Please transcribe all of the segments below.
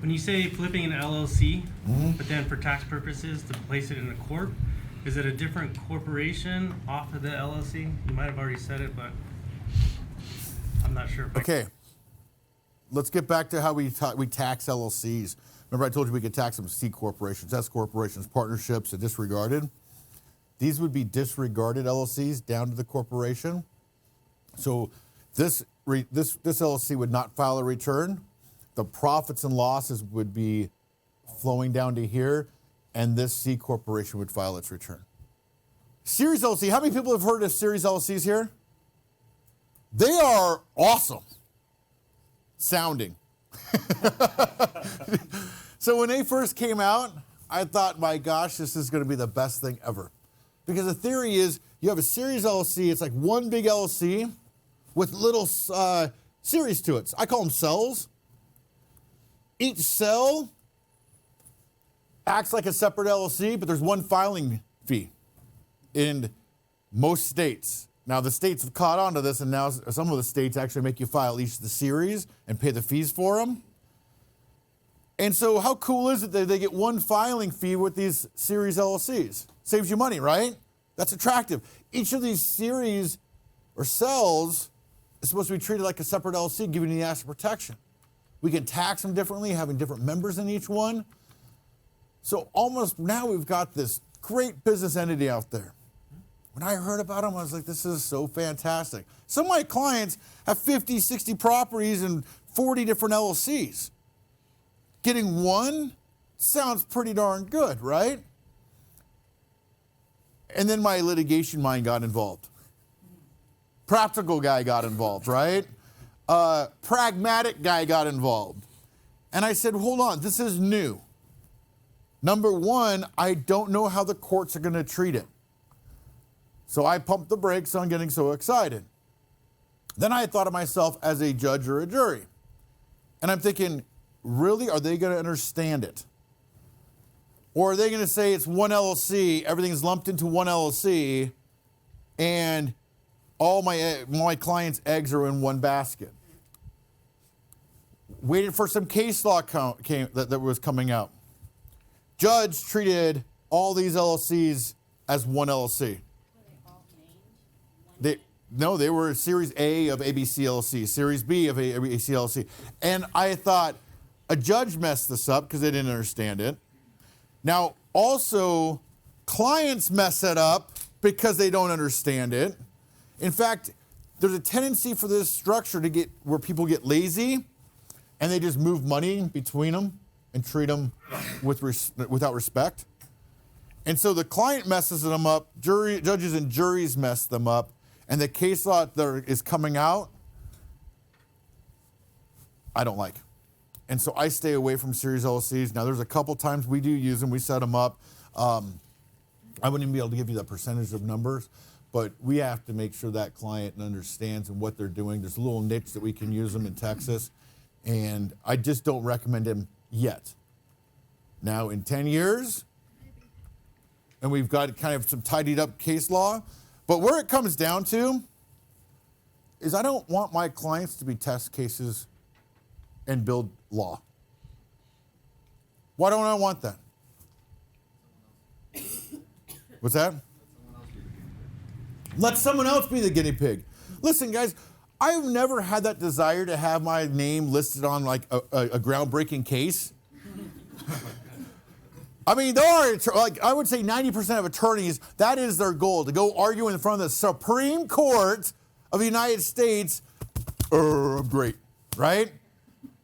When you say flipping an LLC, but then for tax purposes to place it in a corp, is it a different corporation off of the LLC? You might have already said it, but I'm not sure. Okay. Let's get back to how we tax LLCs. Remember I told you we could tax them C corporations, S corporations, partnerships, and disregarded. These would be disregarded LLCs down to the corporation. So this LLC would not file a return. The profits and losses would be flowing down to here, and this C corporation would file its return. Series LLC, how many people have heard of Series LLCs here? They are awesome sounding. So when they first came out, I thought, my gosh, this is going to be the best thing ever. Because the theory is you have a Series LLC, it's like one big LLC with little series to it. I call them cells. Each cell acts like a separate LLC, but there's one filing fee in most states. Now, the states have caught on to this, and now some of the states actually make you file each of the series and pay the fees for them. And so how cool is it that they get one filing fee with these series LLCs? Saves you money, right? That's attractive. Each of these series or cells is supposed to be treated like a separate LLC, giving you the asset protection. We can tax them differently, having different members in each one. So almost now we've got this great business entity out there. When I heard about them, I was like, this is so fantastic. Some of my clients have 50, 60 properties and 40 different LLCs. Getting one sounds pretty darn good, right? And then my litigation mind got involved. Practical guy got involved, right? Pragmatic guy got involved. And I said, hold on, this is new. Number one, I don't know how the courts are going to treat it. So I pumped the brakes on getting so excited. Then I thought of myself as a judge or a jury. And I'm thinking, really, are they going to understand it? Or are they going to say it's one LLC, everything's lumped into one LLC, and all my clients' eggs are in one basket? Waited for some case law that was coming out. Judge treated all these LLCs as one LLC. They were Series A of ABC LLC, Series B of ABC LLC. And I thought, a judge messed this up because they didn't understand it. Now, also, clients mess it up because they don't understand it. In fact, there's a tendency for this structure to get where people get lazy and they just move money between them and treat them without respect. And so the client messes them up, judges and juries mess them up, and the case law that is coming out, I don't like. And so I stay away from series LLCs. Now, there's a couple times we do use them. We set them up. I wouldn't even be able to give you the percentage of numbers, but we have to make sure that client understands and what they're doing. There's a little niche that we can use them in Texas, and I just don't recommend them yet. Now, in 10 years, and we've got kind of some tidied up case law, but where it comes down to is I don't want my clients to be test cases and build law. Why don't I want that? What's that? Let someone else be the guinea pig. Listen, guys, I've never had that desire to have my name listed on like a groundbreaking case. I mean, there are, like, I would say 90% of attorneys, that is their goal, to go argue in front of the Supreme Court of the United States. Great, right?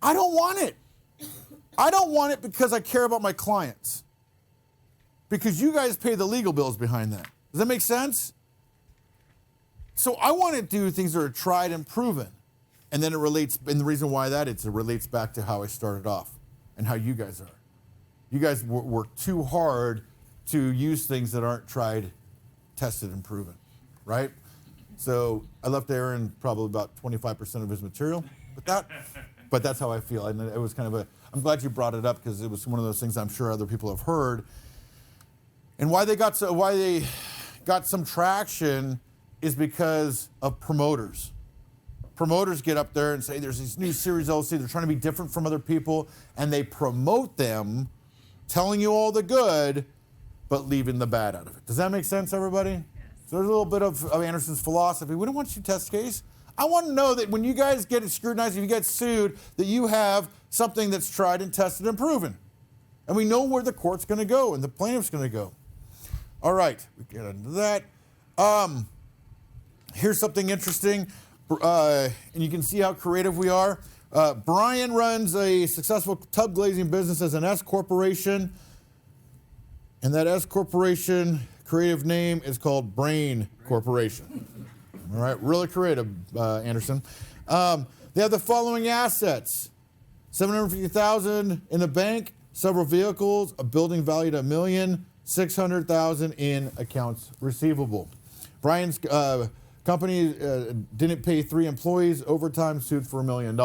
I don't want it. I don't want it because I care about my clients. Because you guys pay the legal bills behind that. Does that make sense? So I want to do things that are tried and proven. And then it relates, and the reason why that is, it relates back to how I started off and how you guys are. You guys work too hard to use things that aren't tried, tested, and proven, right? So I left Aaron probably about 25% of his material, but that's how I feel. And it was kind of I'm glad you brought it up because it was one of those things I'm sure other people have heard. And why they got some traction is because of promoters. promoters get up there and say there's these new series LLC, they're trying to be different from other people, and they promote them, telling you all the good, but leaving the bad out of it. Does that make sense, everybody? Yes. So there's a little bit of Anderson's philosophy. We don't want you to test case. I want to know that when you guys get scrutinized, if you get sued, that you have something that's tried and tested and proven. And we know where the court's going to go and the plaintiff's going to go. All right, we get into that. Here's something interesting, and you can see how creative we are. Brian runs a successful tub glazing business as an S corporation, and that S corporation creative name is called Brain Corporation. All right, really creative, Anderson. They have the following assets: $750,000 in the bank, several vehicles, a building valued at $1 million, $600,000 in accounts receivable. Brian's company didn't pay 3 employees overtime, sued for $1 million.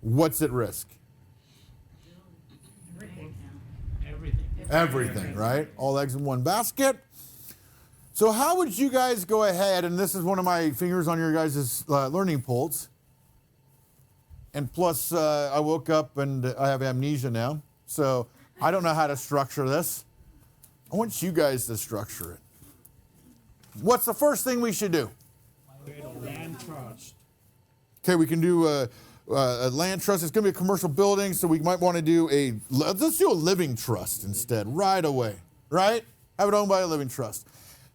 What's at risk? Everything, right? All eggs in one basket. So how would you guys go ahead, and this is one of my fingers on your guys' learning pulse, and plus I woke up and I have amnesia now, so I don't know how to structure this. I want you guys to structure it. What's the first thing we should do? Create a land trust. Okay, we can do a land trust. It's going to be a commercial building, so we might want to do let's do a living trust instead, right away, right? Have it owned by a living trust.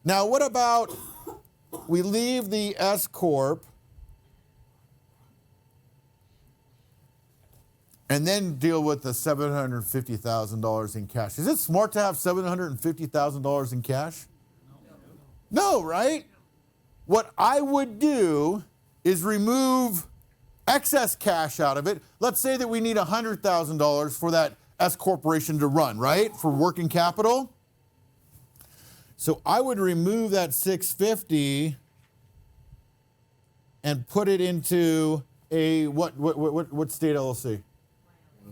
Now, what about we leave the S Corp and then deal with the $750,000 in cash? Is it smart to have $750,000 in cash? No, right? What I would do is remove excess cash out of it. Let's say that we need $100,000 for that S corporation to run, right? For working capital. So I would remove that $650 and put it into a what state LLC?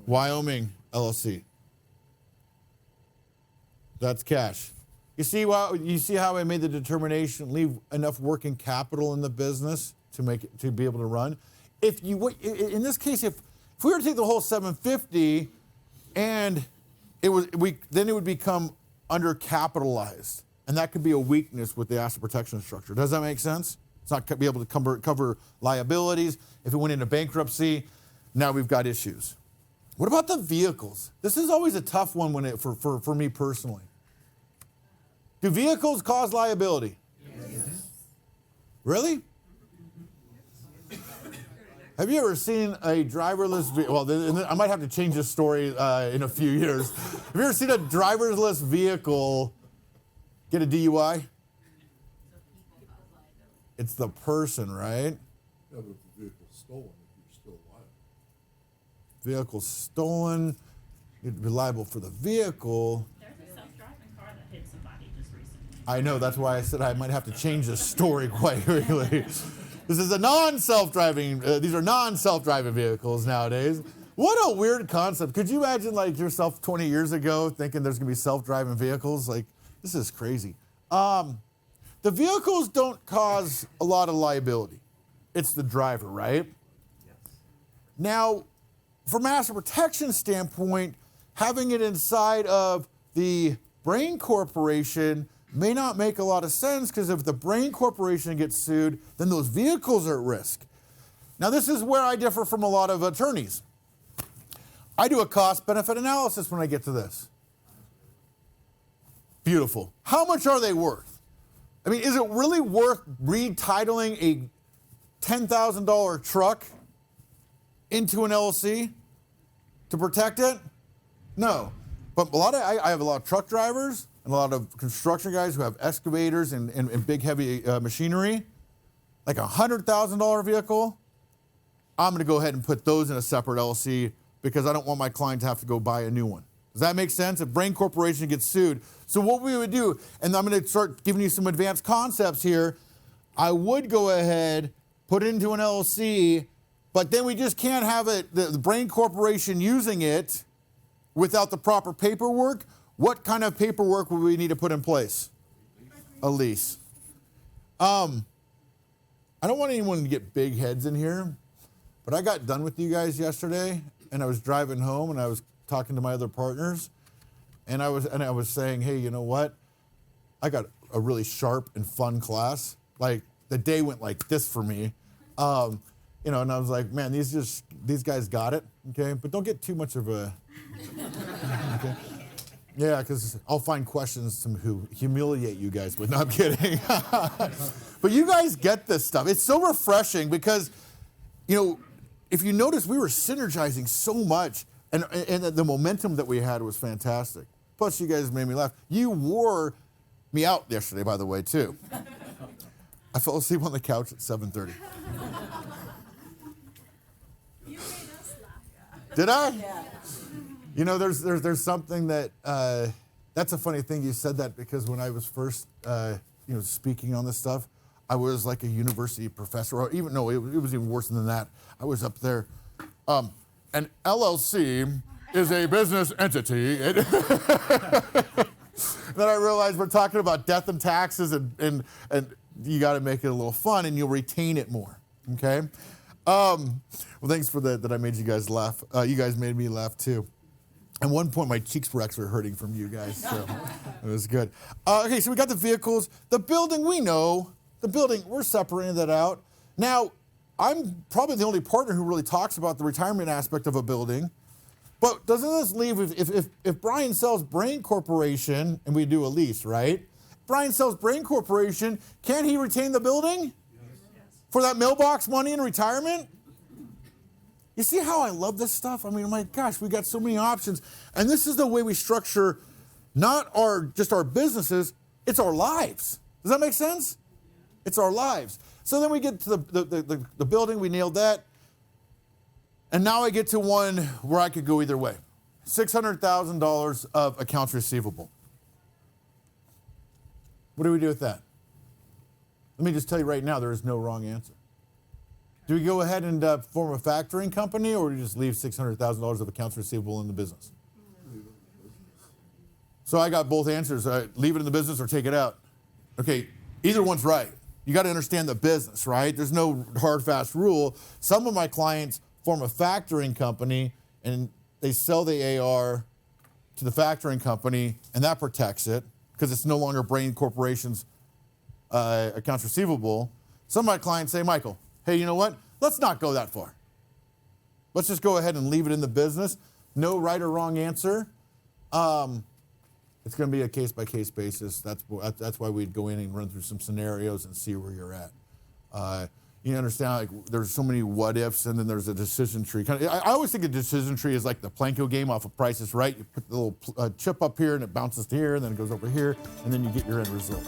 Wyoming LLC. That's cash. You see how I made the determination, leave enough working capital in the business to be able to run. In this case, if we were to take the whole 750 and then it would become undercapitalized, and that could be a weakness with the asset protection structure. Does that make sense? It's not be able to cover liabilities. If it went into bankruptcy, now we've got issues. What about the vehicles? This is always a tough one for me personally. Do vehicles cause liability? Yes. Really? Have you ever seen a driverless vehicle? Well, I might have to change this story in a few years. Have you ever seen a driverless vehicle get a DUI? It's the person, right? Yeah, but if the vehicle's stolen, you're still liable. Vehicle stolen, you'd be liable for the vehicle. There's a self-driving car that hit somebody just recently. I know, that's why I said I might have to change this story quite quickly. This is a non-self-driving, these are non-self-driving vehicles nowadays. What a weird concept. Could you imagine like yourself 20 years ago thinking there's gonna be self-driving vehicles? Like, this is crazy. The vehicles don't cause a lot of liability. It's the driver, right? Yes. Now, from an asset protection standpoint, having it inside of the Brain Corporation may not make a lot of sense, because if the Brain Corporation gets sued, then those vehicles are at risk. Now, this is where I differ from a lot of attorneys. I do a cost-benefit analysis when I get to this. Beautiful. How much are they worth? I mean, is it really worth retitling a $10,000 truck into an LLC to protect it? No. But I have a lot of truck drivers and a lot of construction guys who have excavators and big heavy machinery. Like a $100,000 vehicle, I'm gonna go ahead and put those in a separate LLC because I don't want my client to have to go buy a new one. Does that make sense? If Brain Corporation gets sued, so what we would do, and I'm gonna start giving you some advanced concepts here, I would go ahead, put it into an LLC, but then we just can't have it, the Brain Corporation using it without the proper paperwork. What kind of paperwork would we need to put in place? A lease. I don't want anyone to get big heads in here, but I got done with you guys yesterday, and I was driving home, and I was talking to my other partners, and I was saying, hey, you know what? I got a really sharp and fun class. Like, the day went like this for me. You know, and I was like, man, these guys got it, okay? But don't get too much of a, okay? Yeah, because I'll find questions to humiliate you guys with. No, I'm kidding. But you guys get this stuff. It's so refreshing because, you know, if you notice, we were synergizing so much, and the momentum that we had was fantastic. Plus, you guys made me laugh. You wore me out yesterday, by the way, too. I fell asleep on the couch at 7:30. You made us laugh. Did I? Yeah. You know, there's something that, that's a funny thing you said that, because when I was first, you know, speaking on this stuff, I was like a university professor, or even, no, it was even worse than that. I was up there. An LLC is a business entity. Then I realized we're talking about death and taxes, and you got to make it a little fun, and you'll retain it more, okay? Well, thanks for that I made you guys laugh. You guys made me laugh, too. At one point, my cheeks were actually hurting from you guys, so it was good. Okay, so we got the vehicles. The building, we know. The building, we're separating that out. Now, I'm probably the only partner who really talks about the retirement aspect of a building. But doesn't this leave, if Brian sells Brain Corporation, and we do a lease, right? Brian sells Brain Corporation, can he retain the building? Yes. For that mailbox money in retirement? You see how I love this stuff? I mean, my gosh, we got so many options. And this is the way we structure not just our businesses, it's our lives. Does that make sense? It's our lives. So then we get to the building, we nailed that. And now I get to one where I could go either way. $600,000 of accounts receivable. What do we do with that? Let me just tell you right now, there is no wrong answer. Do we go ahead and form a factoring company, or do we just leave $600,000 of accounts receivable in the business? So I got both answers. Leave it in the business or take it out. Okay, either one's right. You got to understand the business, right? There's no hard, fast rule. Some of my clients form a factoring company, and they sell the AR to the factoring company, and that protects it because it's no longer Brain Corporation's accounts receivable. Some of my clients say, Michael, hey, you know what? Let's not go that far. Let's just go ahead and leave it in the business. No right or wrong answer. It's going to be a case-by-case basis. That's why we'd go in and run through some scenarios and see where you're at. You understand, like, there's so many what-ifs, and then there's a decision tree. I always think a decision tree is like the Planko game off of Price is Right. You put the little chip up here, and it bounces to here, and then it goes over here, and then you get your end result.